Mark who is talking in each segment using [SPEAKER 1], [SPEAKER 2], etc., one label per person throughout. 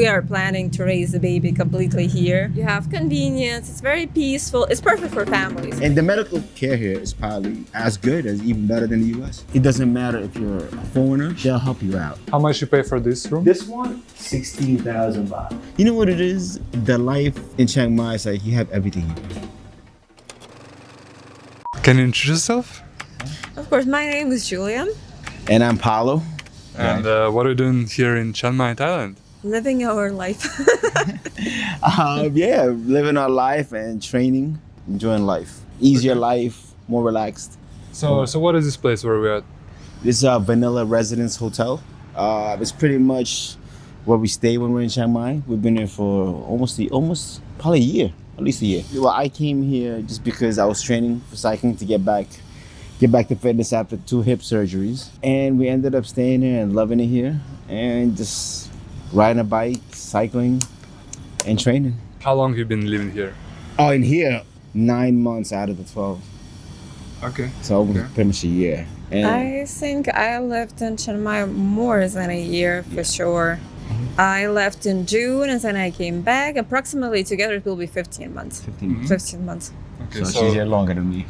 [SPEAKER 1] we are planning to raise the baby completely here. You have convenience, it's very peaceful, it's perfect for families.
[SPEAKER 2] And the medical care here is probably as good as even better than the US. It doesn't matter if you're a foreigner, they'll help you out.
[SPEAKER 3] How much you pay for this room?
[SPEAKER 2] This one, 16,000 baht. You know what it is? The life in Chiang Mai is like you have everything here.
[SPEAKER 3] Can you introduce yourself?
[SPEAKER 1] Of course, my name is Julian.
[SPEAKER 2] And I'm Paulo.
[SPEAKER 3] And what are you doing here in Chiang Mai, Thailand?
[SPEAKER 1] Living our life.
[SPEAKER 2] Yeah, living our life and training, enjoying life. Easier life, more relaxed.
[SPEAKER 3] So what is this place where we're at?
[SPEAKER 2] This is a Vanilla Residence Hotel. It's pretty much where we stay when we're in Chiang Mai. We've been here for almost probably a year, at least a year. Well, I came here just because I was training for cycling to get back to fitness after 2 hip surgeries. And we ended up staying here and loving it here and just riding a bike, cycling, and training.
[SPEAKER 3] How long have you been living here?
[SPEAKER 2] Oh, in here, 9 months out of the 12.
[SPEAKER 3] Okay.
[SPEAKER 2] So pretty much a year. And
[SPEAKER 1] I think I lived in Chiang Mai more than a year for sure. I left in June and then I came back. Approximately together it will be 15 months. 15 months.
[SPEAKER 3] Okay.
[SPEAKER 2] so she's here longer than me.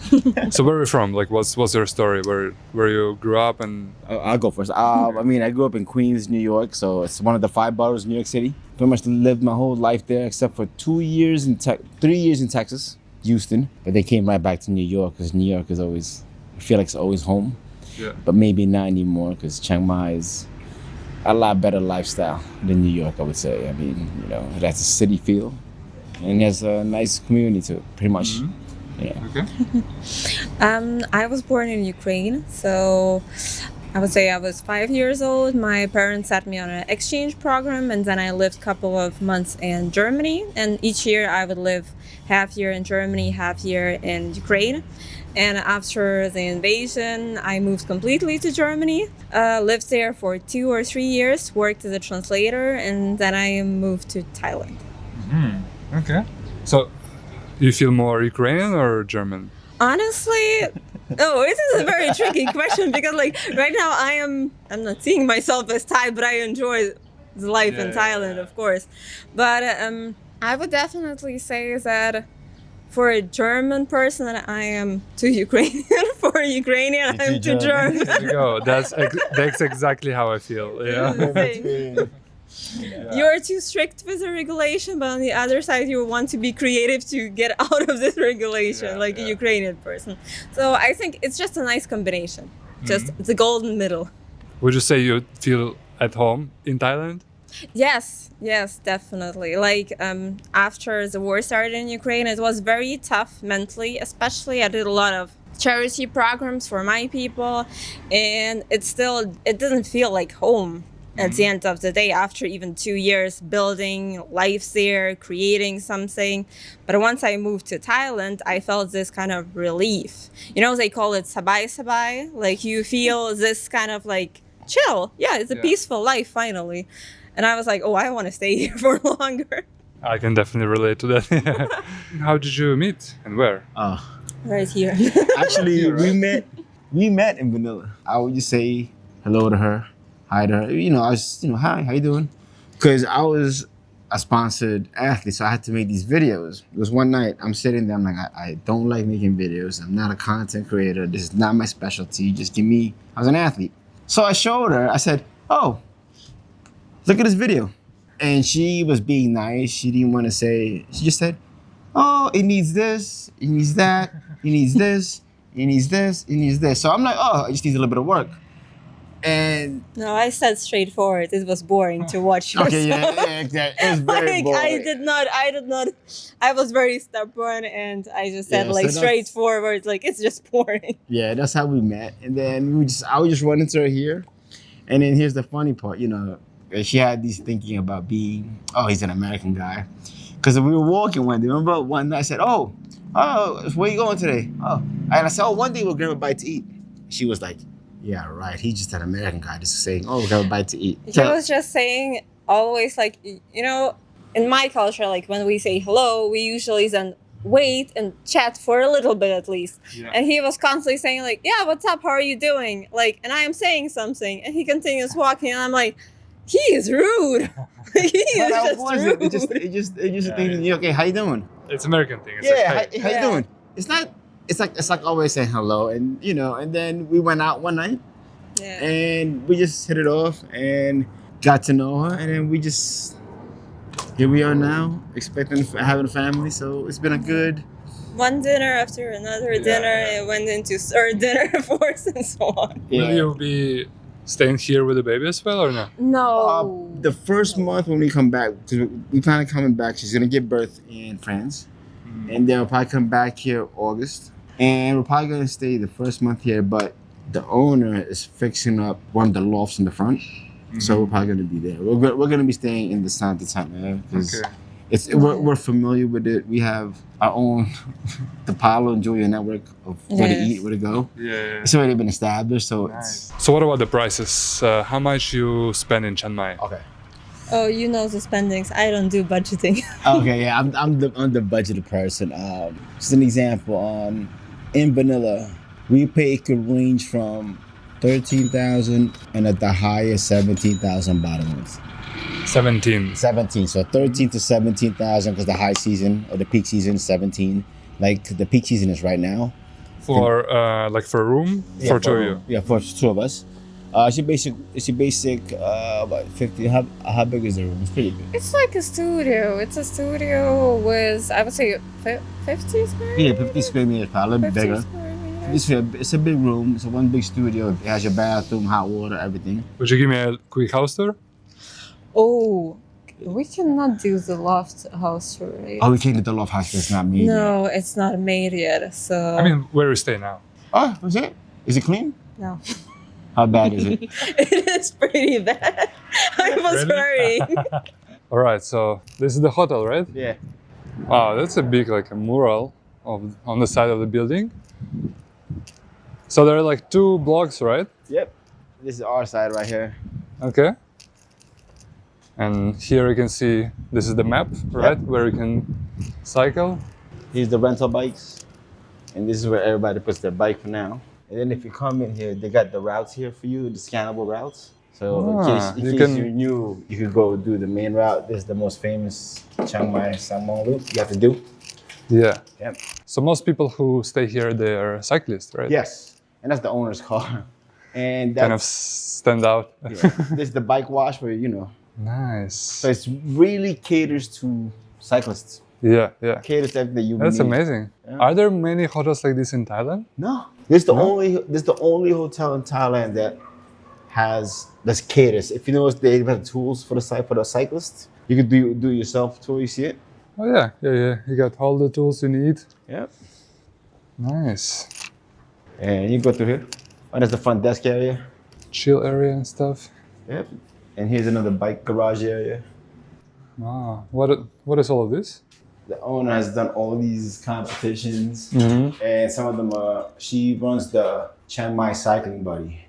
[SPEAKER 3] So where are you from? Like, what's your story? Where you grew up and?
[SPEAKER 2] I'll go first. I grew up in Queens, New York, so it's one of the 5 boroughs of New York City. Pretty much lived my whole life there, except for 3 years in Texas, Houston. But they came right back to New York because New York is always, I feel like it's always home.
[SPEAKER 3] Yeah.
[SPEAKER 2] But maybe not anymore because Chiang Mai is a lot better lifestyle than New York, I would say. I mean, it has a city feel and it has a nice community too, pretty much. Yeah.
[SPEAKER 3] Okay.
[SPEAKER 1] I was born in Ukraine, so I would say I was 5 years old. My parents sent me on an exchange program, and then I lived a couple of months in Germany. And each year I would live half year in Germany, half year in Ukraine. And after the invasion, I moved completely to Germany, lived there for 2 or 3 years, worked as a translator, and then I moved to Thailand.
[SPEAKER 3] Okay. So, you feel more Ukrainian or German?
[SPEAKER 1] Honestly, this is a very tricky question because right now I'm not seeing myself as Thai, but I enjoy the life in Thailand, of course. But I would definitely say that for a German person, I am too Ukrainian. For a Ukrainian, I'm too German.
[SPEAKER 3] There you go. That's exactly how I feel. Yeah.
[SPEAKER 1] You're too strict with the regulation, but on the other side, you want to be creative to get out of this regulation, a Ukrainian person. So I think it's just a nice combination, just the golden middle.
[SPEAKER 3] Would you say you feel at home in Thailand?
[SPEAKER 1] Yes, definitely. After the war started in Ukraine, it was very tough mentally, especially I did a lot of charity programs for my people, and it didn't feel like home. At the end of the day, after even 2 years building life there, creating something. But once I moved to Thailand, I felt this kind of relief. They call it sabai sabai. Like you feel this kind of chill. Yeah, it's a peaceful life finally. And I was like, I want to stay here for longer.
[SPEAKER 3] I can definitely relate to that. How did you meet and where?
[SPEAKER 1] Right here.
[SPEAKER 2] Actually, we met in Vanilla. I would just say hello to her. Hi to her. I was, hi, how you doing? Because I was a sponsored athlete, so I had to make these videos. It was one night, I'm sitting there, I'm like, I don't like making videos. I'm not a content creator. This is not my specialty. Just give me, I was an athlete. So I showed her, I said, look at this video. And she was being nice. She didn't want to say, she just said, it needs this, it needs that, it needs this, it needs this, it needs this. So I'm like, it just needs a little bit of work. And
[SPEAKER 1] no, I said straightforward. It was boring to watch yourself.
[SPEAKER 2] Okay, yeah, exactly. It was very boring.
[SPEAKER 1] I did not. I was very stubborn, and I just said straightforward. It's just boring.
[SPEAKER 2] Yeah, that's how we met. And then I would just run into her here. And then here's the funny part, she had these thinking about being, he's an American guy. Because we were walking one day. Remember one night I said, where you going today? And I said, one day we'll grab a bite to eat. She was like, yeah, right. He's just an American guy just saying, we got a bite to eat.
[SPEAKER 1] He was just saying always in my culture, when we say hello, we usually then wait and chat for a little bit at least. Yeah. And he was constantly saying what's up? How are you doing? And I am saying something and he continues walking and I'm like, He is rude. He is
[SPEAKER 2] But I
[SPEAKER 1] just
[SPEAKER 2] wasn't.
[SPEAKER 1] rude.
[SPEAKER 2] It just thinking, yeah, okay, how you doing?
[SPEAKER 3] It's American thing. It's
[SPEAKER 2] Yeah,
[SPEAKER 3] like, hey.
[SPEAKER 2] how you doing? It's not. It's like always saying hello, and and then we went out one night,
[SPEAKER 1] Yeah.
[SPEAKER 2] and we just hit it off and got to know her, and then we just here we are now, expecting having a family. So it's been a good.
[SPEAKER 1] One dinner after another dinner, it went into third dinner, fourth, and so on.
[SPEAKER 3] Will you be staying here with the baby as well or no?
[SPEAKER 1] No.
[SPEAKER 2] The first month when we come back, because we plan on coming back, she's gonna give birth in France, and then we'll probably come back here August, and we're probably gonna stay the first month here. But the owner is fixing up one of the lofts in the front, so we're probably gonna be there. We're gonna be staying in the Santa Tana because we're familiar with it. We have our own the Paulo and Julia network of where to eat, where to go.
[SPEAKER 3] Yeah.
[SPEAKER 2] It's already been established, so it's
[SPEAKER 3] So what about the prices? How much you spend in Chiang Mai?
[SPEAKER 2] okay.
[SPEAKER 1] Oh, you know the spendings. I don't do budgeting.
[SPEAKER 2] Okay, yeah, I'm the budgeted person. Just an example. In vanilla, we pay it could range from 13,000 and at the highest 17,000 bottom ones.
[SPEAKER 3] 17.
[SPEAKER 2] 17, so 13 to 17,000 because the high season or the peak season is 17. Like the peak season is right now.
[SPEAKER 3] For like for a room for two of you.
[SPEAKER 2] Yeah, for two of us. It's a basic about 50. How big is the room? It's pretty big.
[SPEAKER 1] It's like a studio. It's a studio with, I would say, 50 square
[SPEAKER 2] Yeah, 50 square meters, probably a little bit
[SPEAKER 1] 50
[SPEAKER 2] bigger.
[SPEAKER 1] square meters.
[SPEAKER 2] It's a big room. It's a one big studio. It has your bathroom, hot water, everything.
[SPEAKER 3] Would you give me a quick house tour?
[SPEAKER 1] Oh, we cannot do the loft house tour. Right?
[SPEAKER 2] Oh, we can't get the loft house. It's not made.
[SPEAKER 1] No, it's not made yet. So
[SPEAKER 3] I mean, where you stay now?
[SPEAKER 2] Oh, what's it? Is it clean?
[SPEAKER 1] no,
[SPEAKER 2] How bad is it?
[SPEAKER 1] it is pretty bad. I was worrying.
[SPEAKER 3] All right, so this is the hotel, right?
[SPEAKER 2] Yeah.
[SPEAKER 3] Wow, that's a big like a mural on the side of the building. So there are like two blocks, right?
[SPEAKER 2] Yep. This is our side right here.
[SPEAKER 3] Okay. And here you can see this is the map, right? Where you can cycle.
[SPEAKER 2] These are the rental bikes, and this is where everybody puts their bike for now. And then if you come in here, they got the routes here for you, the scannable routes. So in case you're new, you could go do the main route. This is the most famous Chiang Mai Samong loop you have to do.
[SPEAKER 3] Yeah.
[SPEAKER 2] Yep.
[SPEAKER 3] So most people who stay here, they are cyclists, right?
[SPEAKER 2] Yes, and that's the owner's car. And
[SPEAKER 3] Kind of
[SPEAKER 2] that's
[SPEAKER 3] stand out.
[SPEAKER 2] this is the bike wash where
[SPEAKER 3] Nice.
[SPEAKER 2] So it's really caters to cyclists.
[SPEAKER 3] Yeah.
[SPEAKER 2] Caters to everything you
[SPEAKER 3] That's
[SPEAKER 2] need.
[SPEAKER 3] amazing.
[SPEAKER 2] Yeah.
[SPEAKER 3] Are there many hotels like this in Thailand?
[SPEAKER 2] No, this is the only hotel in Thailand that's caters. If you notice, they have tools for the cyclists. You could do it yourself tour. You see it?
[SPEAKER 3] Oh yeah. You got all the tools you need.
[SPEAKER 2] Yep.
[SPEAKER 3] Nice.
[SPEAKER 2] And you go through here. Oh, that's the front desk area.
[SPEAKER 3] Chill area and stuff.
[SPEAKER 2] Yep. And here's another bike garage area.
[SPEAKER 3] Wow. What is all of this?
[SPEAKER 2] The owner has done all these competitions,
[SPEAKER 3] Mm-hmm.
[SPEAKER 2] and some of them she runs the Chiang Mai Cycling Buddy.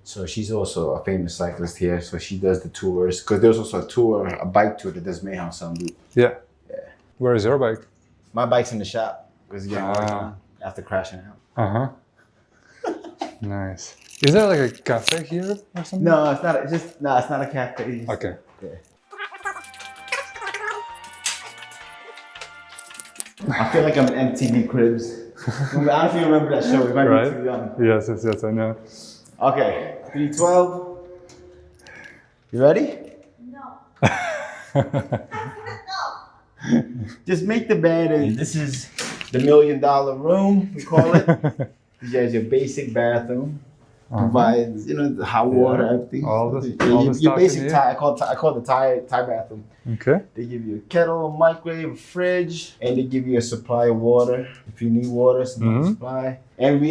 [SPEAKER 2] So she's also a famous cyclist here. So she does the tours. Because there's also a bike tour that does Mayhem Sun Loop.
[SPEAKER 3] Yeah. Where is your bike?
[SPEAKER 2] My bike's in the shop because it's getting worked on after crashing out.
[SPEAKER 3] Uh-huh. Nice. Is there like a cafe here or something?
[SPEAKER 2] No, it's not. It's not a cafe.
[SPEAKER 3] Okay.
[SPEAKER 2] Yeah. I feel like I'm MTV Cribs. I don't know if you remember that show. We might
[SPEAKER 3] Right.
[SPEAKER 2] be too young.
[SPEAKER 3] Yes, I know.
[SPEAKER 2] Okay, 312. You ready? No. Just make the bed, and this is the $1 million room, we call it. You has your basic bathroom. Provides, the hot water, everything.
[SPEAKER 3] All the
[SPEAKER 2] your
[SPEAKER 3] stuff
[SPEAKER 2] basic
[SPEAKER 3] in
[SPEAKER 2] Thai. I call it the Thai bathroom.
[SPEAKER 3] Okay.
[SPEAKER 2] They give you a kettle, a microwave, a fridge, and they give you a supply of water if you need water. Supply. And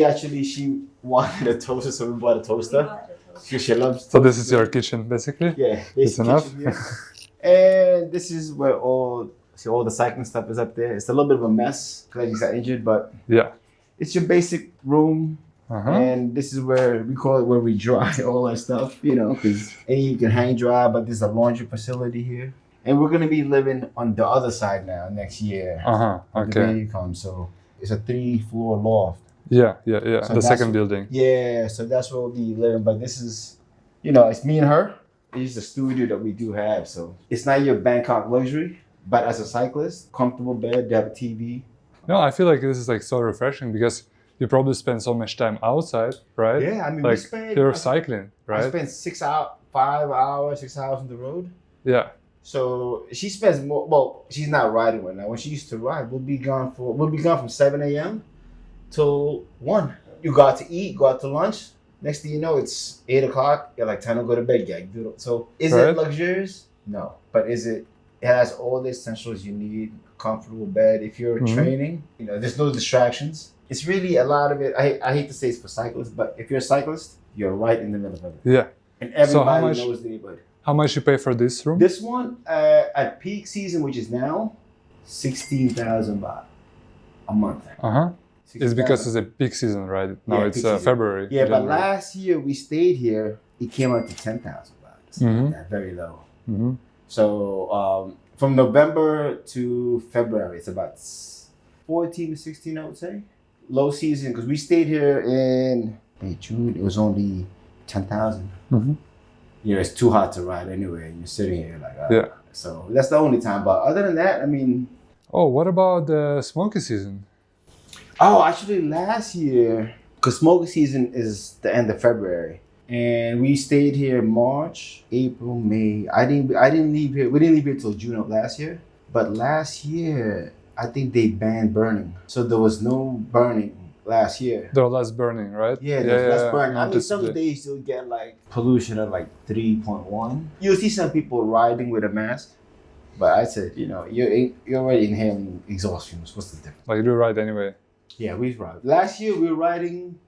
[SPEAKER 2] she wanted a toaster, so we bought a toaster. She loves.
[SPEAKER 3] So this is your kitchen, basically.
[SPEAKER 2] Yeah,
[SPEAKER 3] It's enough.
[SPEAKER 2] kitchen, yeah. And this is where all the cycling stuff is up there. It's a little bit of a mess because I just got injured, but
[SPEAKER 3] Yeah.
[SPEAKER 2] it's your basic room.
[SPEAKER 3] Uh-huh.
[SPEAKER 2] And this is where we call it where we dry all our stuff, because you can hang dry, but there's a laundry facility here. And we're gonna be living on the other side now next year.
[SPEAKER 3] Uh-huh.
[SPEAKER 2] when The
[SPEAKER 3] Okay.
[SPEAKER 2] baby comes, so it's a 3-floor loft.
[SPEAKER 3] Yeah.
[SPEAKER 2] So
[SPEAKER 3] The
[SPEAKER 2] that's
[SPEAKER 3] second building.
[SPEAKER 2] Yeah, so that's where we'll be living. But this is, it's me and her, It's just a studio that we do have. So it's not your Bangkok luxury, but as a cyclist, comfortable bed, they have a TV.
[SPEAKER 3] No, I feel like this is like so refreshing because you probably spend so much time outside, right?
[SPEAKER 2] Yeah, I mean,
[SPEAKER 3] like you're cycling, right?
[SPEAKER 2] I spend 5 hours, 6 hours on the road.
[SPEAKER 3] Yeah.
[SPEAKER 2] So she spends more. Well, she's not riding right now. When she used to ride, we'll be gone from 7 a.m. till 1. You go out to eat, go out to lunch. Next thing you know, it's 8 o'clock. You're like, time to go to bed. Yeah, so is it luxurious? No, but it has all the essentials you need. Comfortable bed. If you're training, there's no distractions. It's really a lot of it. I hate to say it's for cyclists, but if you're a cyclist, you're right in the middle of it.
[SPEAKER 3] Yeah.
[SPEAKER 2] And everybody knows the neighborhood.
[SPEAKER 3] How much you pay for this room?
[SPEAKER 2] This one, at peak season, which is now, 16,000 baht a month.
[SPEAKER 3] It's because it's a peak season, right? Now it's February.
[SPEAKER 2] Yeah, January. But last year we stayed here. It came out to 10,000 baht. Like very low. So from November to February, it's about 14 to 16, I would say. Low season, because we stayed here in June. It was only 10,000. It's too hot to ride anyway. And you're sitting here like, So that's the only time. But other than that, I mean.
[SPEAKER 3] Oh, what about the smoky season?
[SPEAKER 2] Oh, actually, last year, because smoky season is the end of February, and we stayed here March, April, May. I didn't leave here. We didn't leave here till June of last year. But last year, I think they banned burning, so there was no burning last year.
[SPEAKER 3] There was less burning, right?
[SPEAKER 2] Yeah, there's less burning. I mean, some days you'll get like pollution of like 3.1. You'll see some people riding with a mask. But I said, you're already inhaling exhaust fumes. What's the difference?
[SPEAKER 3] Like you ride anyway.
[SPEAKER 2] Yeah, we ride. Last year we were riding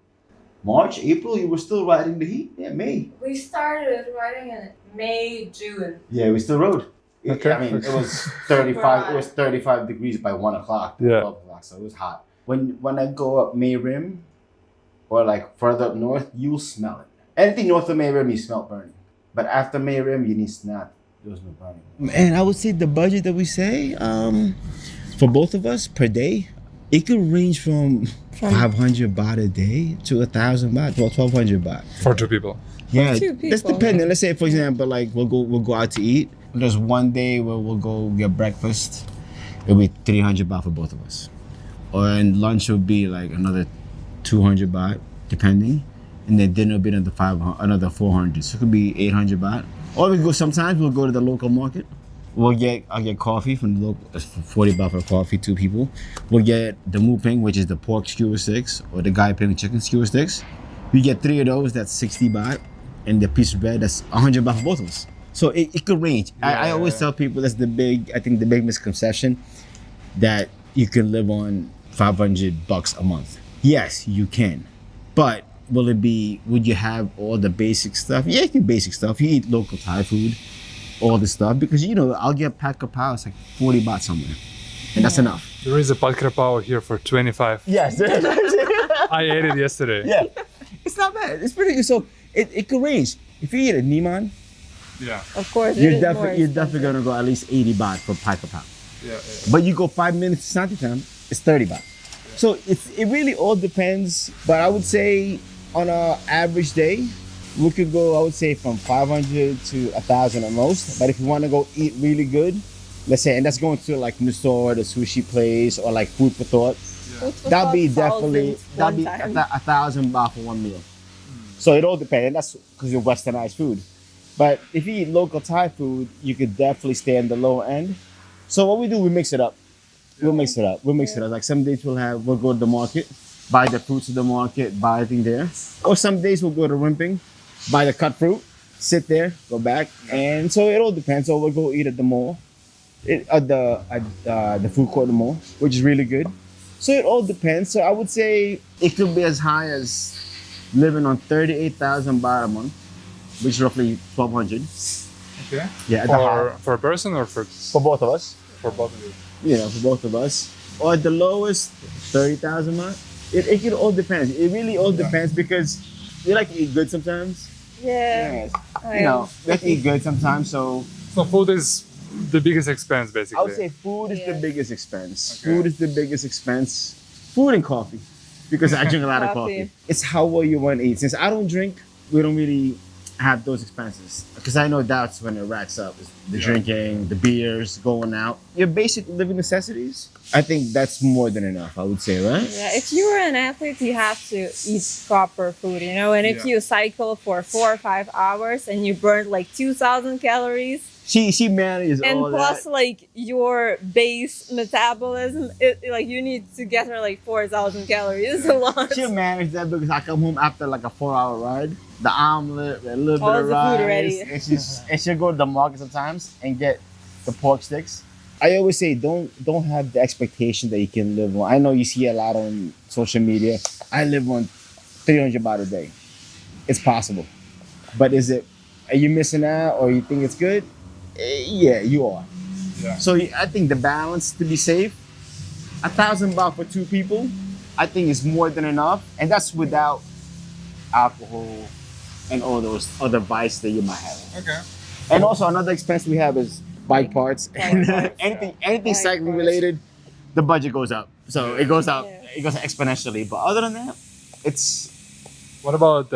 [SPEAKER 2] March, April. You were still riding the heat. Yeah, May.
[SPEAKER 1] We started riding in May, June.
[SPEAKER 2] Yeah, we still rode.
[SPEAKER 3] Okay.
[SPEAKER 2] I mean, it was 35. It was 35 degrees by 1 o'clock. 12 o'clock, so it was hot. When I go up May Rim, or like further up north, you'll smell it. Anything north of May Rim, you smell burning. But after May Rim, you need snap. There was no burning. And I would say the budget that we say, for both of us per day, it could range from 500 baht a day to 1,000 baht, well, 1,200 baht.
[SPEAKER 3] For 2 people.
[SPEAKER 2] Yeah, that's depending. Let's say, for example, like we'll go out to eat. There's one day where we'll go get breakfast. It'll be 300 baht for both of us. And lunch will be like another 200 baht, depending. And then dinner will be another 400. So it could be 800 baht. Or sometimes we'll go to the local market. I'll get coffee from the local, 40 baht for coffee, 2 people. We'll get the mu ping, which is the pork skewer sticks, or the gai ping chicken skewer sticks. We get 3 of those, that's 60 baht. And the piece of bread, that's 100 baht for both of us. So it could range. I always tell people that's the big misconception, that you can live on 500 bucks a month. Yes, you can. But would you have all the basic stuff? Yeah, you get basic stuff. You eat local Thai food, all this stuff, because I'll get pat krapao, it's like 40 baht somewhere. And that's enough.
[SPEAKER 3] There is a pat krapao here for 25.
[SPEAKER 2] Yes.
[SPEAKER 3] I ate it yesterday.
[SPEAKER 2] Yeah. It's not bad. It's pretty good. So it could range. If you eat a Niman,
[SPEAKER 1] Of course,
[SPEAKER 2] you're definitely gonna go at least 80 baht for pat krapao.
[SPEAKER 3] Yeah.
[SPEAKER 2] But you go 5 minutes to Santitam, it's 30 baht. So it really all depends. But I would say on an average day, we could go, I would say, from 500 to 1,000 at most. But if you want to go eat really good, let's say, and that's going to like Nusa, the sushi place, or like Food for Thought, that'd be 1,000 baht for one meal. So it all depends. And that's because you're westernized food. But if you eat local Thai food, you could definitely stay on the low end. So what we do, we mix it up. We'll mix it up. Like some days we'll go to the market, buy the fruits of the market, buy everything there. Or some days we'll go to Rimping, buy the cut fruit, sit there, go back. And so it all depends. So we'll go eat at the mall, at the food court at the mall, which is really good. So it all depends. So I would say it could be as high as living on 38,000 baht a month, which is roughly 1,200.
[SPEAKER 3] Okay.
[SPEAKER 2] Yeah.
[SPEAKER 3] For a person or for
[SPEAKER 2] both of us?
[SPEAKER 3] For both of you.
[SPEAKER 2] Yeah, for both of us. Or at the lowest, 30,000 baht. It can all depends. It really all depends because we like to eat good sometimes.
[SPEAKER 1] Yeah.
[SPEAKER 2] We like to eat good sometimes. So
[SPEAKER 3] food is the biggest expense, basically.
[SPEAKER 2] I would say food is the biggest expense.
[SPEAKER 3] Okay.
[SPEAKER 2] Food is the biggest expense. Food and coffee, because I drink a lot of coffee. It's how well you want to eat. Since I don't drink, we don't really have those expenses because I know that's when it racks up. Is the
[SPEAKER 3] Yeah.
[SPEAKER 2] drinking, the beers, going out, your basic living necessities. I think that's more than enough. I would say, right?
[SPEAKER 1] Yeah, if you are an athlete, you have to eat proper food, you know. And if
[SPEAKER 3] Yeah.
[SPEAKER 1] you cycle for 4 or 5 hours and you burn like 2,000 calories,
[SPEAKER 2] She manages
[SPEAKER 1] and
[SPEAKER 2] all
[SPEAKER 1] plus
[SPEAKER 2] that.
[SPEAKER 1] like your base metabolism, like you need to get her like 4,000 calories a lot.
[SPEAKER 2] She'll manage that because I come home after like a 4-hour ride. The omelet, a little
[SPEAKER 1] All
[SPEAKER 2] bit of
[SPEAKER 1] the food
[SPEAKER 2] rice,
[SPEAKER 1] ready.
[SPEAKER 2] and she'll go to the market sometimes and get the pork sticks. I always say don't have the expectation that you can live on. I know you see a lot on social media. I live on 300 baht a day. It's possible, but are you missing out or you think it's good? Yeah, you are.
[SPEAKER 3] Yeah.
[SPEAKER 2] So I think the balance to be safe, 1,000 baht for 2 people, I think is more than enough, and that's without alcohol and all those other vices that you might have.
[SPEAKER 3] Okay.
[SPEAKER 2] And also another expense we have is bike parts and
[SPEAKER 1] parts,
[SPEAKER 2] anything
[SPEAKER 1] Bike
[SPEAKER 2] cycling
[SPEAKER 1] parts.
[SPEAKER 2] related. The budget goes up, so it goes up.
[SPEAKER 1] Yeah.
[SPEAKER 2] It goes exponentially. But other than that, it's
[SPEAKER 3] What about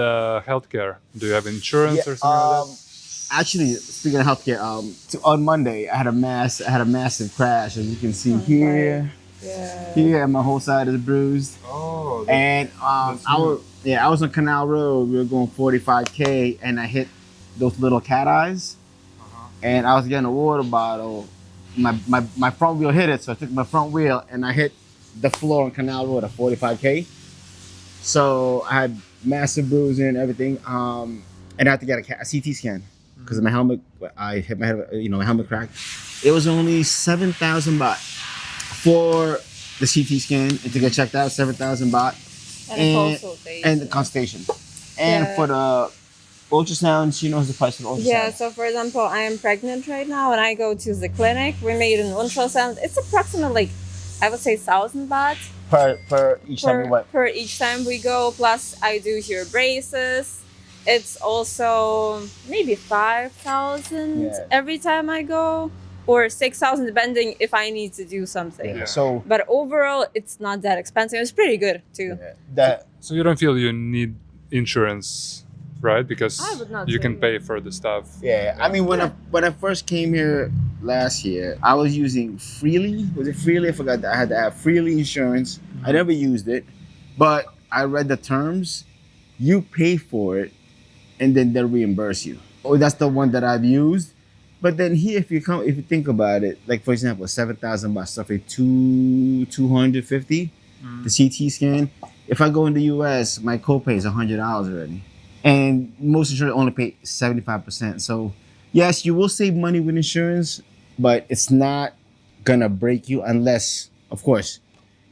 [SPEAKER 3] healthcare? Do you have insurance or something like that?
[SPEAKER 2] Actually, speaking of healthcare, on Monday I had a massive crash, as you can see here.
[SPEAKER 1] Yeah.
[SPEAKER 2] Here, and my whole side is bruised.
[SPEAKER 3] Oh.
[SPEAKER 2] And
[SPEAKER 3] that's
[SPEAKER 2] I was on Canal Road. We were going 45K, and I hit those little cat eyes. And I was getting a water bottle. My front wheel hit it, so I took my front wheel and I hit the floor on Canal Road at 45K. So I had massive bruising and everything. And I had to get a CT scan because my helmet. I hit my head. My helmet cracked. It was only 7,000 baht for the CT scan and to get checked out. 7,000 baht.
[SPEAKER 1] And consultation.
[SPEAKER 2] And the consultation. And
[SPEAKER 1] Yeah.
[SPEAKER 2] for the ultrasound, she knows the price of the ultrasound.
[SPEAKER 1] Yeah, so for example, I am pregnant right now and I go to the clinic. We made an ultrasound. It's approximately, I would say, 1,000 baht
[SPEAKER 2] Per each time we went.
[SPEAKER 1] per each time we go. Plus, I do here braces. It's also maybe 5,000
[SPEAKER 2] Yeah.
[SPEAKER 1] every time I go, or 6,000 depending if I need to do something.
[SPEAKER 2] Yeah. So
[SPEAKER 1] But overall, it's not that expensive. It's pretty good too.
[SPEAKER 2] that
[SPEAKER 3] So you don't feel you need insurance, right? Because
[SPEAKER 1] I would not
[SPEAKER 3] you
[SPEAKER 1] say
[SPEAKER 3] can
[SPEAKER 1] no.
[SPEAKER 3] pay for the stuff.
[SPEAKER 2] yeah. I mean, when I first came here last year, I was using Freely. Was it Freely? I forgot that I had to have Freely insurance. I never used it, but I read the terms. You pay for it, and then they'll reimburse you. Oh, that's the one that I've used. But then here, if you think about it, like for example, 7,000 baht stuff, like 250, the CT scan. If I go in the US, my copay is $100 already, and most insurance only pay 75%. So yes, you will save money with insurance, but it's not gonna break you unless, of course,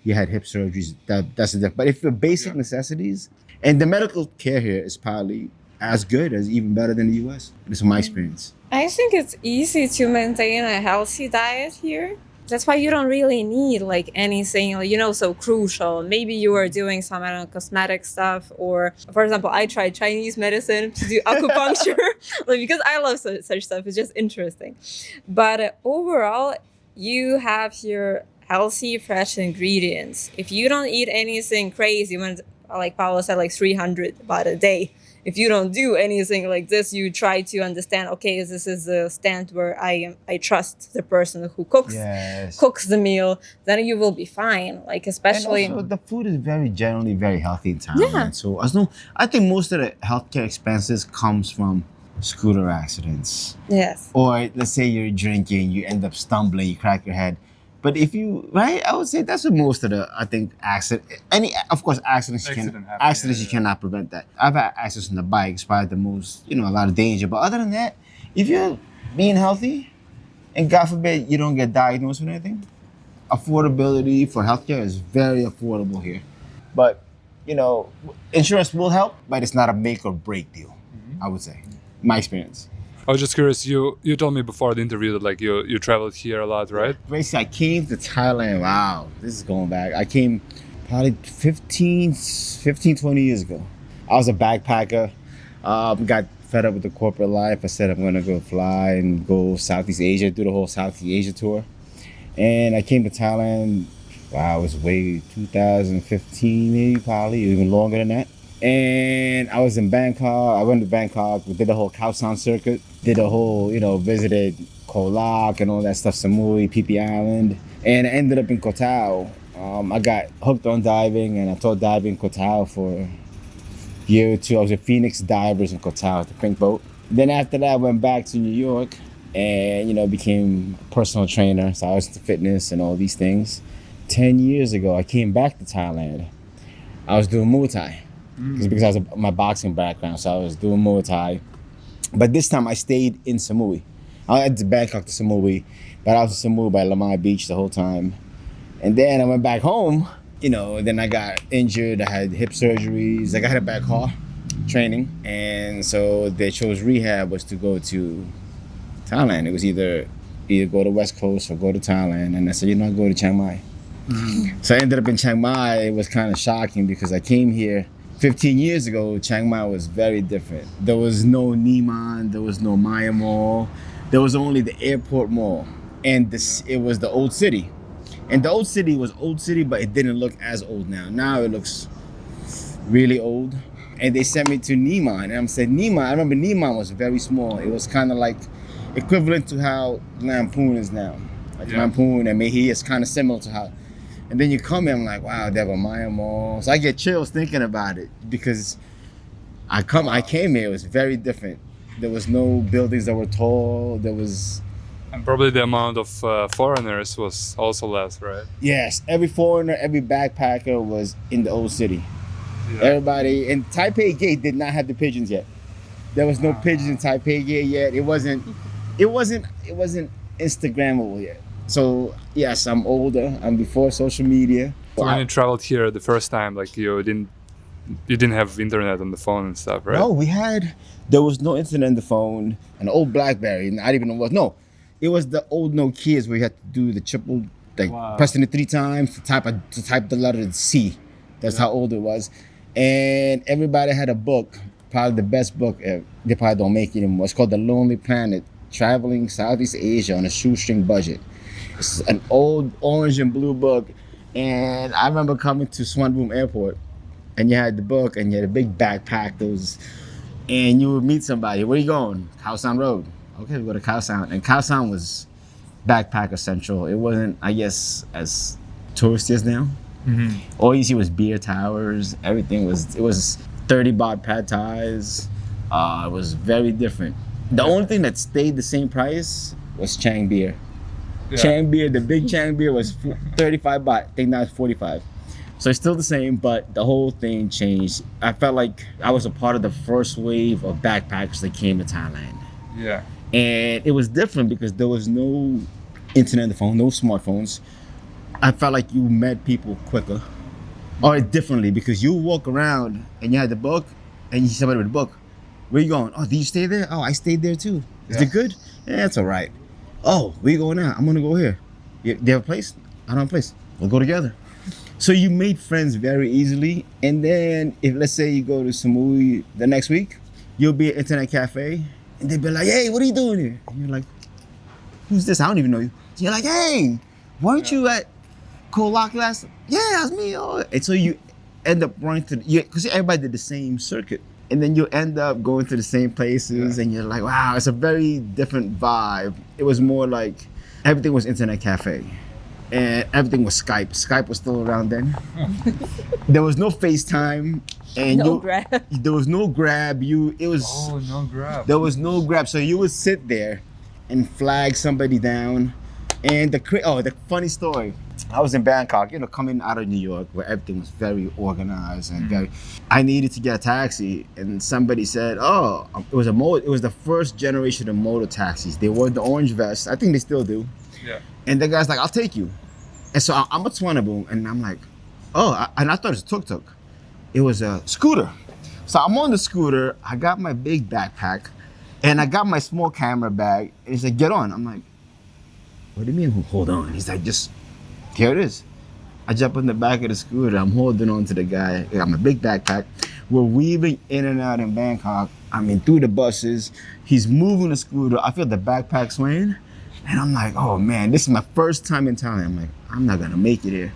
[SPEAKER 2] you had hip surgeries. That's the difference. But if your basic
[SPEAKER 3] Yeah.
[SPEAKER 2] necessities and the medical care here is probably as good as even better than the US. This is my experience.
[SPEAKER 1] I think it's easy to maintain a healthy diet here. That's why you don't really need like anything, so crucial. Maybe you are doing some, I don't know, cosmetic stuff, or for example, I tried Chinese medicine to do acupuncture, because I love such stuff. It's just interesting. But overall, you have here healthy, fresh ingredients. If you don't eat anything crazy, like Paolo said, like 300 baht a day. If you don't do anything like this, you try to understand, okay, this is a stand where I trust the person who cooks the meal, then you will be fine. Like especially
[SPEAKER 2] And also, the food is generally very healthy in Thailand.
[SPEAKER 1] Yeah.
[SPEAKER 2] So I think most of the healthcare expenses comes from scooter accidents.
[SPEAKER 1] yes.
[SPEAKER 2] Or let's say you're drinking, you end up stumbling, you crack your head. But I would say that's what most of the, I think, of course, accidents
[SPEAKER 3] Accident
[SPEAKER 2] you cannot prevent that. I've had accidents on the bike, it's probably the most, a lot of danger. But other than that, if you're being healthy, and God forbid you don't get diagnosed with anything, affordability for healthcare is very affordable here. But, insurance will help, but it's not a make or break deal, I would say. My experience.
[SPEAKER 3] I was just curious. You told me before the interview that like you traveled here a lot, right?
[SPEAKER 2] Basically, I came to Thailand. Wow, this is going back. I came probably 15, 20 years ago. I was a backpacker. Got fed up with the corporate life. I said I'm going to go fly and go Southeast Asia, do the whole Southeast Asia tour. And I came to Thailand. Wow, it was way 2015, maybe, probably even longer than that. And I was in Bangkok. I went to Bangkok. We did the whole Khao San circuit. Did the whole, visited Koh Lak and all that stuff, Samui, Phi Phi Island. And I ended up in Koh Tao. I got hooked on diving, and I taught diving in Koh Tao for a year or two. I was at Phoenix Divers in Koh Tao, the pink boat. Then after that, I went back to New York and, became a personal trainer. So I was into fitness and all these things. 10 years ago, I came back to Thailand. I was doing Muay Thai. It's because I was my boxing background, so I was doing Muay Thai. But this time I stayed in Samui. I went to Bangkok to Samui, but I was in Samui by Lamai Beach the whole time. And then I went back home, then I got injured. I had hip surgeries. I got a back car training. And so they chose rehab was to go to Thailand. It was either go to West Coast or go to Thailand. And I said, go to Chiang Mai. So I ended up in Chiang Mai. It was kind of shocking because I came here 15 years ago. Chiang Mai was very different. There was no Neiman, there was no Maya Mall. There was only the airport mall. And it was the old city. And the old city was old city, but it didn't look as old now. Now it looks really old. And they sent me to Neiman. And I said, Neiman, I remember Neiman was very small. It was kind of like equivalent to how Lamphun is now. Like Lamphun and Mehi is kind of similar to how. And then you come in, I'm like, wow, they have a Maya Mall. So I get chills thinking about it because I came here, it was very different. There was no buildings that were tall. There was...
[SPEAKER 3] And probably the amount of foreigners was also less, right?
[SPEAKER 2] Yes, every foreigner, every backpacker was in the old city. Yeah. Everybody, and Taipei Gate did not have the pigeons yet. There was no pigeons in Taipei Gate yet. It wasn't Instagrammable yet. So yes, I'm older. I'm before social media.
[SPEAKER 3] So when you traveled here the first time, like you didn't have internet on the phone and stuff, right?
[SPEAKER 2] No, there was no internet on the phone. An old BlackBerry, and I didn't even know what. No, it was the old Nokias where you had to do the triple, pressing it 3 times to type the letter C. That's how old it was. And everybody had a book, probably the best book. They probably don't make it anymore. It's called The Lonely Planet: Traveling Southeast Asia on a Shoestring Budget. It's an old orange and blue book. And I remember coming to Suvarnabhumi Airport, and you had the book, and you had a big backpack. And you would meet somebody. Where are you going? Khao San Road. Okay, we go to Khao San. And Khao San was backpacker central. It wasn't, I guess, as touristy as now. Mm-hmm. All you see was beer towers. Everything was 30 baht pad thais. It was very different. The only thing that stayed the same price was Chang beer. Yeah. Chang beer, the big Chang beer was 35 baht. I think now it's 45. So it's still the same, but the whole thing changed. I felt like I was a part of the first wave of backpackers that came to Thailand.
[SPEAKER 3] Yeah.
[SPEAKER 2] And it was different because there was no internet on the phone, no smartphones. I felt like you met people quicker or differently because you walk around and you had the book and you see somebody with a book. Where you going? Oh, did you stay there? Oh, I stayed there too. Is it good? Yeah, it's all right. Oh, where you going now? I'm gonna go here. Do you have a place? I don't have a place. We'll go together. So you made friends very easily. And then if let's say you go to Samui the next week, you'll be at an internet cafe and they'll be like, hey, what are you doing here? And you're like, who's this? I don't even know you. So you're like, hey, weren't you at Koh Lak last? Yeah, that's me. Oh. And so you end up running to, because everybody did the same circuit. And then you end up going to the same places and you're like, wow, it's a very different vibe. It was more like everything was internet cafe and everything was Skype. Skype was still around then. There was no FaceTime and
[SPEAKER 1] Grab.
[SPEAKER 2] There was no Grab.
[SPEAKER 3] No Grab.
[SPEAKER 2] There was no Grab. So you would sit there and flag somebody down. And the funny story, I was in Bangkok, coming out of New York where everything was very organized and I needed to get a taxi and somebody said, it was the first generation of motor taxis. They wore the orange vest. I think they still do.
[SPEAKER 3] Yeah.
[SPEAKER 2] And the guy's like, I'll take you. And so I'm a Suvarnabhumi and I'm like, and I thought it was a tuk-tuk. It was a scooter. So I'm on the scooter, I got my big backpack and I got my small camera bag and he said, get on. I'm like, what do you mean, hold on? He's like, just, here it is. I jump in the back of the scooter. I'm holding on to the guy. I got my big backpack. We're weaving in and out in Bangkok. Through the buses. He's moving the scooter. I feel the backpack swaying. And I'm like, oh man, this is my first time in Thailand. I'm like, I'm not gonna make it here.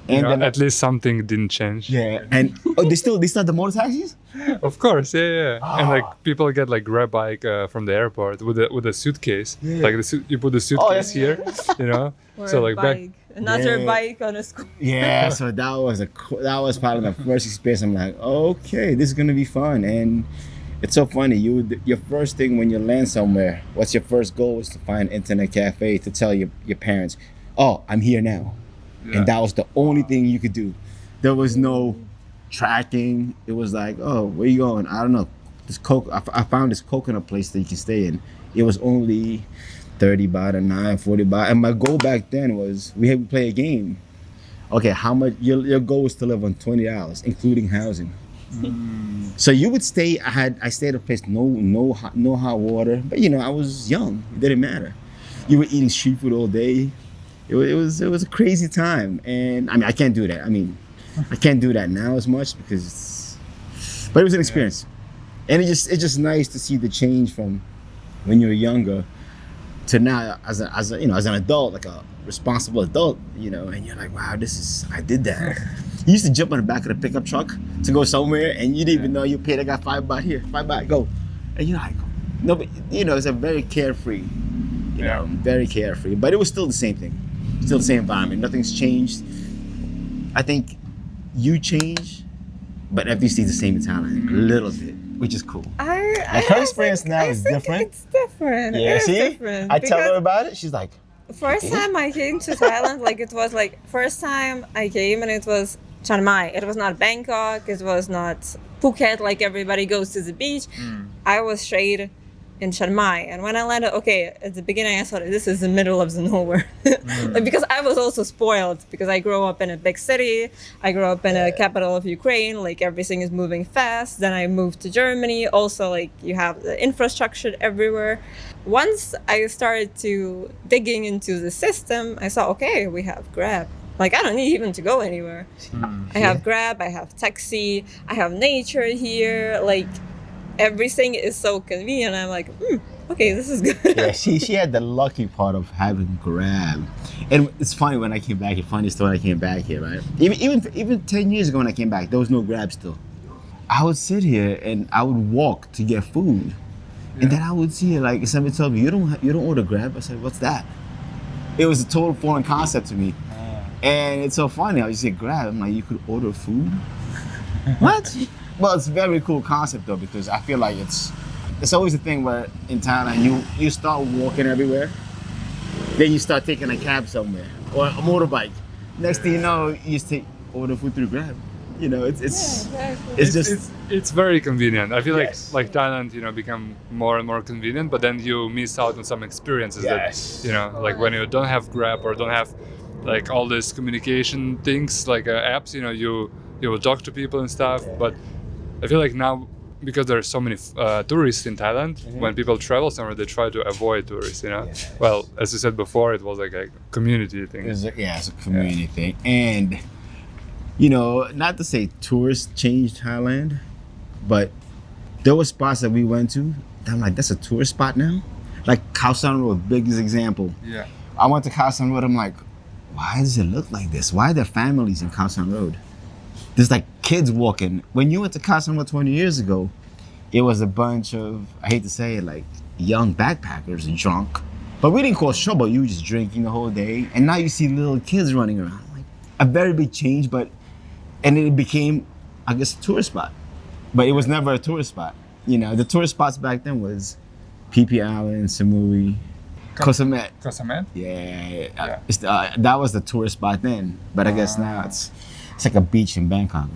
[SPEAKER 3] You
[SPEAKER 2] And
[SPEAKER 3] know,
[SPEAKER 2] then
[SPEAKER 3] at least something didn't change.
[SPEAKER 2] yeah, and they still have the motor taxis.
[SPEAKER 3] Of course, yeah. And like people get like grab bike from the airport with a suitcase.
[SPEAKER 2] Yeah.
[SPEAKER 3] Like you put the suitcase
[SPEAKER 2] yeah.
[SPEAKER 3] here, you know.
[SPEAKER 1] Or
[SPEAKER 3] So
[SPEAKER 1] a
[SPEAKER 3] like back.
[SPEAKER 1] bike, another
[SPEAKER 2] Yeah.
[SPEAKER 1] bike on a scooter.
[SPEAKER 2] Yeah, so that was probably my first experience. I'm like, okay, this is gonna be fun, and it's so funny. Your first thing when you land somewhere, what's your first goal is to find an internet cafe to tell your parents, oh, I'm here now,
[SPEAKER 3] Yeah.
[SPEAKER 2] and that was the only thing you could do. There was no tracking. It was like, oh, where you going? I don't know. I found this coconut place that you can stay in. It was only 30 baht a night, 40 baht. And my goal back then was we had to play a game. Okay, how much your goal was to live on $20, including housing. So you would stay. I stayed at a place no hot water, but you know I was young. It didn't matter. You were eating street food all day. It was a crazy time, and I mean I can't do that. I mean I can't do that now as much but it was an experience, and it's just nice to see the change from when you were younger to now as an adult, like a responsible adult, you know, and you're like, wow, I did that. You used to jump on the back of the pickup truck to go somewhere, and you didn't even know you paid. I got $5 here, $5 go, and you're like, no, but you know, it's a very carefree, you know, very carefree. But it was still the same thing, still the same environment. Nothing's changed. I think you change, but everything's the same in Thailand, a little bit, which is cool. Like her experience now is different.
[SPEAKER 1] It's different.
[SPEAKER 2] Yeah,
[SPEAKER 1] It is
[SPEAKER 2] see,
[SPEAKER 1] different
[SPEAKER 2] I tell
[SPEAKER 1] because
[SPEAKER 2] her about it. She's like,
[SPEAKER 1] first time I came to Thailand, like it was like first time I came and it was Chiang Mai. It was not Bangkok. It was not Phuket. Like everybody goes to the beach. I was straight in Chiang Mai, and when I landed, okay, at the beginning I thought this is the middle of the nowhere, like, because I was also spoiled because I grew up in a big city. I grew up in a capital of Ukraine. Like everything is moving fast. Then I moved to Germany. Also, like you have the infrastructure everywhere. Once I started to digging into the system, I saw, okay, we have Grab. Like I don't need even to go anywhere. I have Grab, I have taxi, I have nature here. Like everything is so convenient. I'm like, okay, this is good.
[SPEAKER 2] yeah, she had the lucky part of having Grab. And it's funny when I came back, funny story when I came back here, right? Even 10 years ago when I came back, there was no Grab still. I would sit here and I would walk to get food. And then I would see like somebody told me, you don't order Grab. I said, what's that? It was a total foreign concept to me. And it's so funny. I just say Grab. I'm like, you could order food? What? Well, it's a very cool concept though, because I feel like it's always a thing where in Thailand you start walking everywhere, then you start taking a cab somewhere or a motorbike. Next thing you know, you just order food through Grab. You know,
[SPEAKER 3] It's very convenient. I feel like Thailand, you know, become more and more convenient, but then you miss out on some experiences that, you know, like when you don't have Grab or don't have like all these communication things like apps, you know, you will talk to people and stuff. But I feel like now, because there are so many tourists in Thailand, when people travel somewhere, they try to avoid tourists, you know. Well, as you said before, it was like a community thing.
[SPEAKER 2] It's a community thing. And you know, not to say tourists changed Thailand, but there were spots that we went to that I'm like, that's a tourist spot now? Like Khao San Road, biggest example.
[SPEAKER 3] Yeah.
[SPEAKER 2] I went to Khao San Road, I'm like, why does it look like this? Why are there families in Khao San Road? There's like kids walking. When you went to Khao San Road 20 years ago, it was a bunch of, I hate to say it, like young backpackers drunk. But we didn't cause trouble. You were just drinking the whole day. And now you see little kids running around. Like a very big change, and it became, I guess, a tourist spot. But it was never a tourist spot. You know, the tourist spots back then was PP Island, Samui, Koh Samet.
[SPEAKER 3] Koh Samet?
[SPEAKER 2] Yeah. That was the tourist spot then. But I guess now it's like a beach in Bangkok.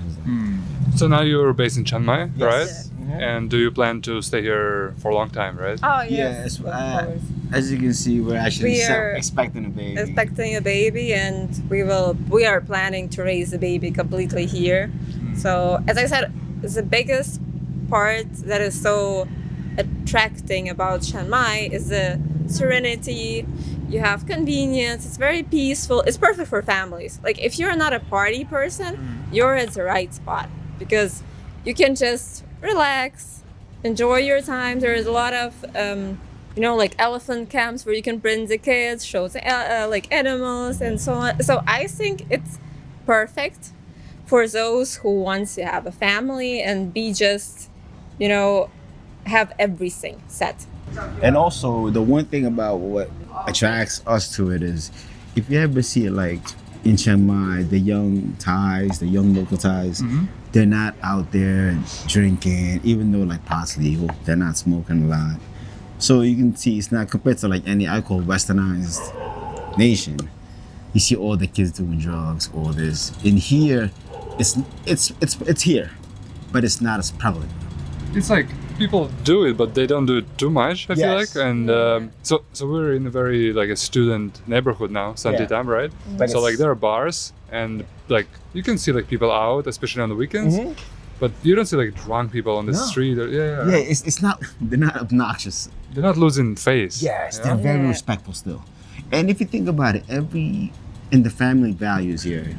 [SPEAKER 3] So now you're based in Chiang Mai, right?
[SPEAKER 1] Yes.
[SPEAKER 3] And do you plan to stay here for a long time, right?
[SPEAKER 1] Oh
[SPEAKER 2] Yes,
[SPEAKER 1] of course.
[SPEAKER 2] as you can see, we're actually
[SPEAKER 1] We are
[SPEAKER 2] expecting a baby.
[SPEAKER 1] Expecting a baby, and we are planning to raise the baby completely here. So as I said, the biggest part that is so attracting about Chiang Mai is the serenity. You have convenience. It's very peaceful. It's perfect for families. Like if you're not a party person, you're at the right spot because you can just relax, enjoy your time. There's a lot of like elephant camps where you can bring the kids, show the like animals and so on. So I think it's perfect for those who want to have a family and be just, have everything set.
[SPEAKER 2] And also, the one thing about what attracts us to it is, if you ever see it like in Chiang Mai, the young Thais, the young local Thais, they're not out there drinking, even though like pot's legal, they're not smoking a lot. So you can see it's not compared to like any I call westernized nation. You see all the kids doing drugs, all this. In here, it's here, but it's not as prevalent.
[SPEAKER 3] It's like people do it, but they don't do it too much. I feel like, and so we're in a very like a student neighborhood now, Santitam, right?
[SPEAKER 2] But
[SPEAKER 3] so like there are bars, and like you can see like people out, especially on the weekends. But you don't see like drunk people on the street. Or,
[SPEAKER 2] Yeah, it's not. They're not obnoxious.
[SPEAKER 3] They're not losing face.
[SPEAKER 2] Yes, they're very respectful still. And if you think about it, in the family values here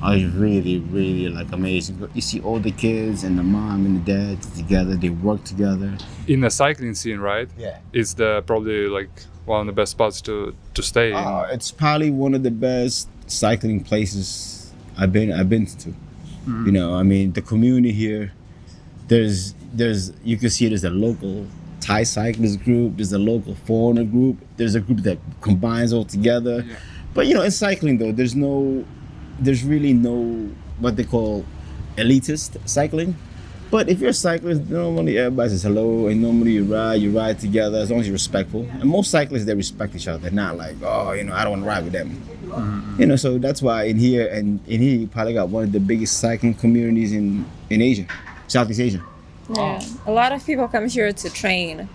[SPEAKER 2] are really, really like amazing. You see all the kids and the mom and the dad together. They work together.
[SPEAKER 3] In the cycling scene, right?
[SPEAKER 2] Yeah.
[SPEAKER 3] It's probably like one of the best spots to stay in.
[SPEAKER 2] It's probably one of the best cycling places I've been to. I mean, the community here. There's you can see there's a local Thai cyclist group. There's a local foreigner group. There's a group that combines all together. Yeah. But in cycling though, there's really no what they call elitist cycling. But if you're a cyclist, normally everybody says hello, and normally you ride together as long as you're respectful. And most cyclists, they respect each other. They're not like, I don't want to ride with them. So that's why in here you probably got one of the biggest cycling communities in Asia, Southeast Asia.
[SPEAKER 1] Yeah, a lot of people come here to train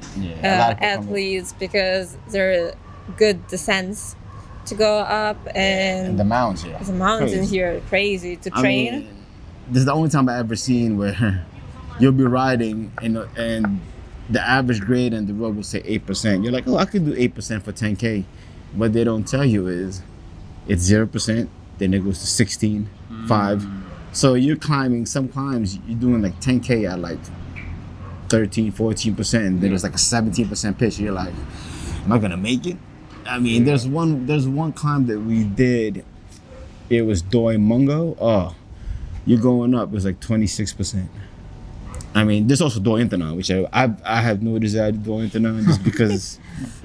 [SPEAKER 1] athletes because they're good descents to go up and
[SPEAKER 2] the mountains here.
[SPEAKER 1] The mountains here are crazy to train.
[SPEAKER 2] I mean, this is the only time I've ever seen where you'll be riding and the average grade on the road will say 8%. You're like, I could do 8% for 10K. What they don't tell you is it's 0%, then it goes to 16, 5. So you're climbing, some climbs, you're doing like 10K at like 13, 14%, and then there's like a 17% pitch. You're like, am I gonna make it? I mean, there's one climb that we did. It was Doi Mungo. Oh, you're going up. It was like 26%. I mean, there's also Doi Intanon, which I have no desire to do Doi Intanon just because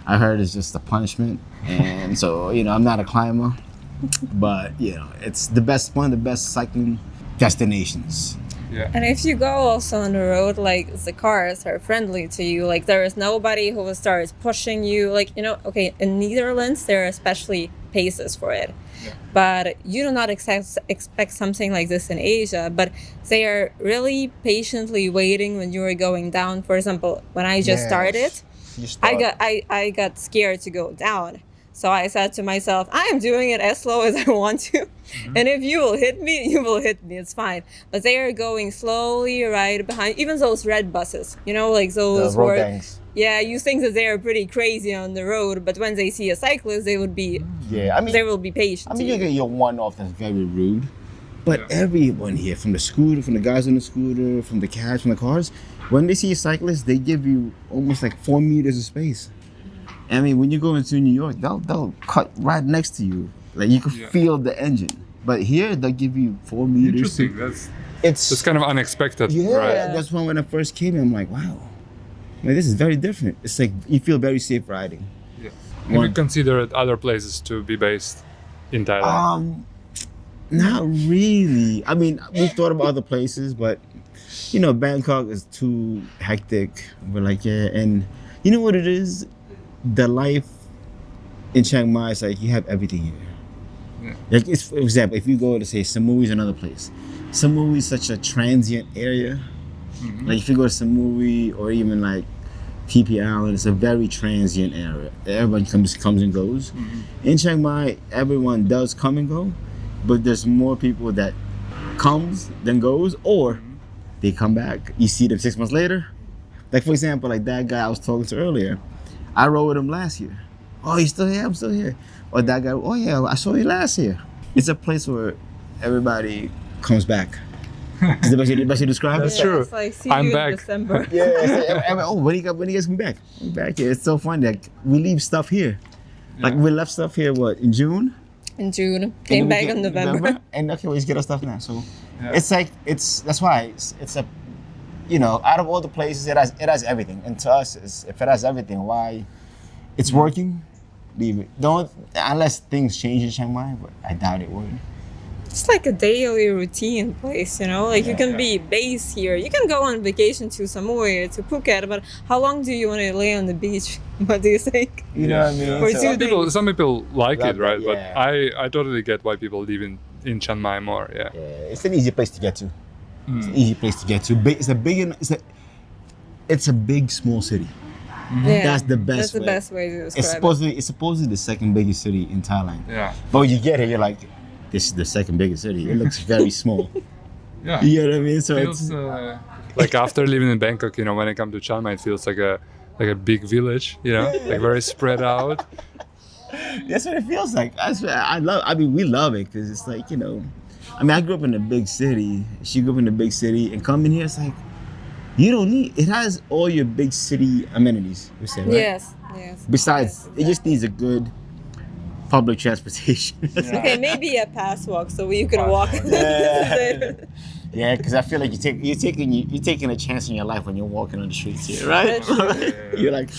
[SPEAKER 2] I heard it's just a punishment, and so I'm not a climber, but it's one of the best cycling destinations.
[SPEAKER 3] Yeah.
[SPEAKER 1] And if you go also on the road, like the cars are friendly to you. Like there is nobody who will start pushing you. Like, okay, in Netherlands, there are especially paces for it. Yeah. But you do not expect something like this in Asia. But they are really patiently waiting when you are going down. For example, when I just started, I got scared to go down. So I said to myself, I am doing it as slow as I want to. And if you will hit me, you will hit me. It's fine. But they are going slowly right behind, even those red buses, like those
[SPEAKER 2] the road gangs.
[SPEAKER 1] Yeah, you think that they are pretty crazy on the road, but when they see a cyclist, they would be, they will be patient.
[SPEAKER 2] I mean, you get your one-off that's very rude. But everyone here, from the guys on the scooter, from the cabs, from the cars, when they see a cyclist, they give you almost like 4 meters of space. I mean, when you go into New York, they'll cut right next to you. Like you can feel the engine. But here, they'll give you 4 meters.
[SPEAKER 3] Interesting. That's kind of unexpected.
[SPEAKER 2] Yeah,
[SPEAKER 3] right?
[SPEAKER 2] That's when I first came in, I'm like, wow. Like, this is very different. It's like you feel very safe riding.
[SPEAKER 3] Yeah. Have you considered other places to be based in Thailand?
[SPEAKER 2] Not really. I mean, we've thought about other places, but Bangkok is too hectic. We're like, and you know what it is? The life in Chiang Mai is like you have everything here. Yeah. Like, for example, if you go to say Samui is another place. Samui is such a transient area. Like if you go to Samui or even like TP Island, it's a very transient area. Everyone comes and goes. In Chiang Mai, everyone does come and go, but there's more people that comes than goes, or they come back. You see them 6 months later. Like for example, like that guy I was talking to earlier. I rode with him last year. Oh, you still here? I'm still here. Or that guy, oh yeah, I saw you last year. It's a place where everybody comes back. Is the best way to describe it?
[SPEAKER 3] That's true.
[SPEAKER 1] It's like, see
[SPEAKER 3] I'm
[SPEAKER 1] you
[SPEAKER 3] back.
[SPEAKER 1] in December.
[SPEAKER 2] When you guys come back? I'm back here. It's so fun. Like we leave stuff here. Like we left stuff here, in June?
[SPEAKER 1] in June.
[SPEAKER 2] And
[SPEAKER 1] Came
[SPEAKER 2] then we
[SPEAKER 1] back
[SPEAKER 2] get-
[SPEAKER 1] in November.
[SPEAKER 2] And okay, we just get our stuff now. So
[SPEAKER 3] Yeah.
[SPEAKER 2] it's like that's why it's a, you know, out of all the places it has everything. And to us, if it has everything, why it's working, leave it. Don't unless things change in Chiang Mai, but I doubt it would.
[SPEAKER 1] It's like a daily routine place, you know? Like you can be based here. You can go on vacation to Samui, to Phuket, but how long do you want to lay on the beach? What do you think?
[SPEAKER 2] You know what I mean?
[SPEAKER 1] For
[SPEAKER 2] So-
[SPEAKER 1] 2 days.
[SPEAKER 3] Some people like
[SPEAKER 2] Love
[SPEAKER 3] it, right?
[SPEAKER 2] it,
[SPEAKER 3] But
[SPEAKER 2] yeah.
[SPEAKER 3] I totally get why people live in Chiang Mai more. Yeah.
[SPEAKER 2] Yeah, it's an easy place to get to. It's an easy place to get to. It's a big small city.
[SPEAKER 1] Yeah,
[SPEAKER 2] That's the best
[SPEAKER 1] That's the
[SPEAKER 2] way.
[SPEAKER 1] best way to describe
[SPEAKER 2] It's supposedly the second biggest city in Thailand.
[SPEAKER 3] Yeah.
[SPEAKER 2] But when you get here, you're like, this is the second biggest city. It looks very small.
[SPEAKER 3] Yeah.
[SPEAKER 2] You know what I mean? So
[SPEAKER 3] Feels
[SPEAKER 2] it's
[SPEAKER 3] like after living in Bangkok, you know, when I come to Chiang Mai, it feels like a big village, you know, like very spread out.
[SPEAKER 2] that's what it feels like. We love it because it's like, you know, I mean, I grew up in a big city. She grew up in a big city, and coming here, it's like you don't need. It has all your big city amenities. We say, right?
[SPEAKER 1] Yes.
[SPEAKER 2] Besides, it just needs a good public transportation.
[SPEAKER 1] Okay, maybe a pass walk so you can walk.
[SPEAKER 2] Yeah, because I feel like you're taking a chance in your life when you're walking on the streets here, right? You're like,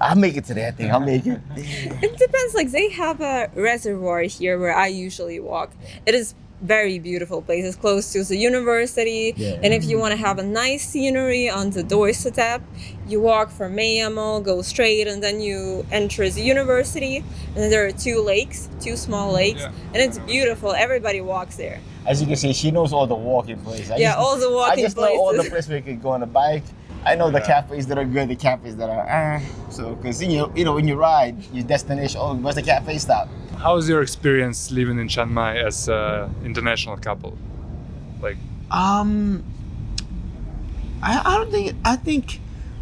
[SPEAKER 2] I'll make it to that thing. I'll make it.
[SPEAKER 1] It depends. Like they have a reservoir here where I usually walk. It is very beautiful place. It's close to the university,
[SPEAKER 2] Yeah.
[SPEAKER 1] and if you want to have a nice scenery on the doorstep, you walk from Mayamol, go straight, and then you enter the university. And then there are 2 lakes, 2 small lakes,
[SPEAKER 3] Yeah.
[SPEAKER 1] and it's beautiful. Everybody walks there.
[SPEAKER 2] As you can see, she knows all the walking places.
[SPEAKER 1] All the walking
[SPEAKER 2] I just know all the
[SPEAKER 1] places.
[SPEAKER 2] places where you can go on a bike. I know the cafes that are good, the cafes that are So, because you know, when you ride, your destination. Oh, where's the cafe stop?
[SPEAKER 3] How was your experience living in Chiang Mai as an international couple? Like,
[SPEAKER 2] I think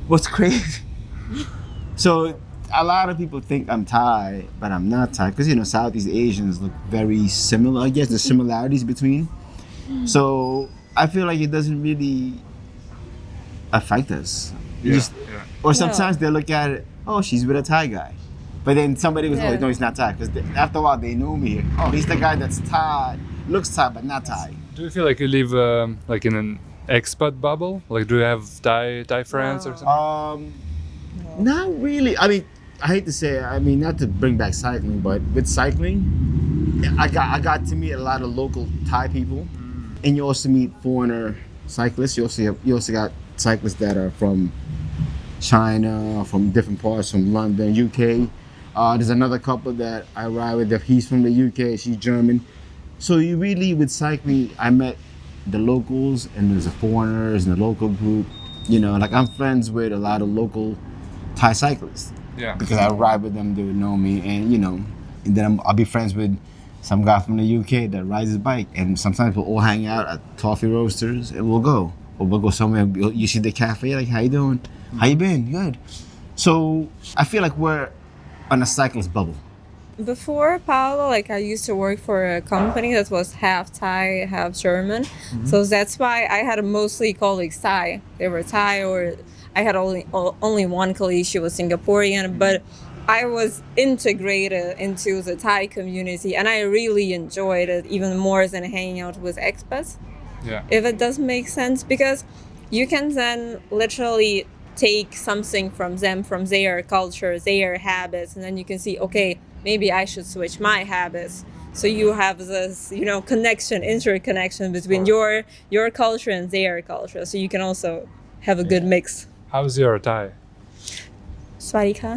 [SPEAKER 2] what's crazy. So a lot of people think I'm Thai, but I'm not Thai because you know Southeast Asians look very similar. I guess the similarities between. So I feel like it doesn't really affect us. Or sometimes they look at it. Oh, she's with a Thai guy, but then somebody goes,
[SPEAKER 1] Yeah.
[SPEAKER 2] "Oh, no, he's not Thai." Because after a while, they know me here. Oh, he's the guy that's Thai, looks Thai, but not Thai.
[SPEAKER 3] do you feel like you live like in an expat bubble? Like, do you have Thai friends or something?
[SPEAKER 2] Not really. I mean, I hate to say it, I mean, not to bring back cycling, but with cycling, I got to meet a lot of local Thai people, and you also meet foreigner cyclists. You also got cyclists that are from China, from different parts, from London, UK. There's another couple that I ride with. He's from the UK. She's German. So you really, with cycling, I met the locals, and there's the foreigners and the local group. You know, like I'm friends with a lot of local Thai cyclists
[SPEAKER 3] Yeah.
[SPEAKER 2] because I ride with them. They would know me, and you know, and then I'll be friends with some guy from the UK that rides his bike, and sometimes we'll all hang out at Toffee Roasters, and we'll go, or we'll go somewhere. You see the cafe, like, how you doing? How you been? Good. So I feel like we're on a cyclist bubble.
[SPEAKER 1] Before Paolo, like I used to work for a company that was half Thai, half German. So that's why I had mostly colleagues Thai. They were Thai, or I had only one colleague, she was Singaporean, but I was integrated into the Thai community and I really enjoyed it even more than hanging out with expats.
[SPEAKER 3] Yeah.
[SPEAKER 1] If it does make sense, because you can then literally take something from them, from their culture, their habits, and then you can see, okay, maybe I should switch my habits. So you have this, you know, interconnection between your culture and their culture. So you can also have a good mix.
[SPEAKER 3] How's your Thai?
[SPEAKER 1] สวัสดีค่ะ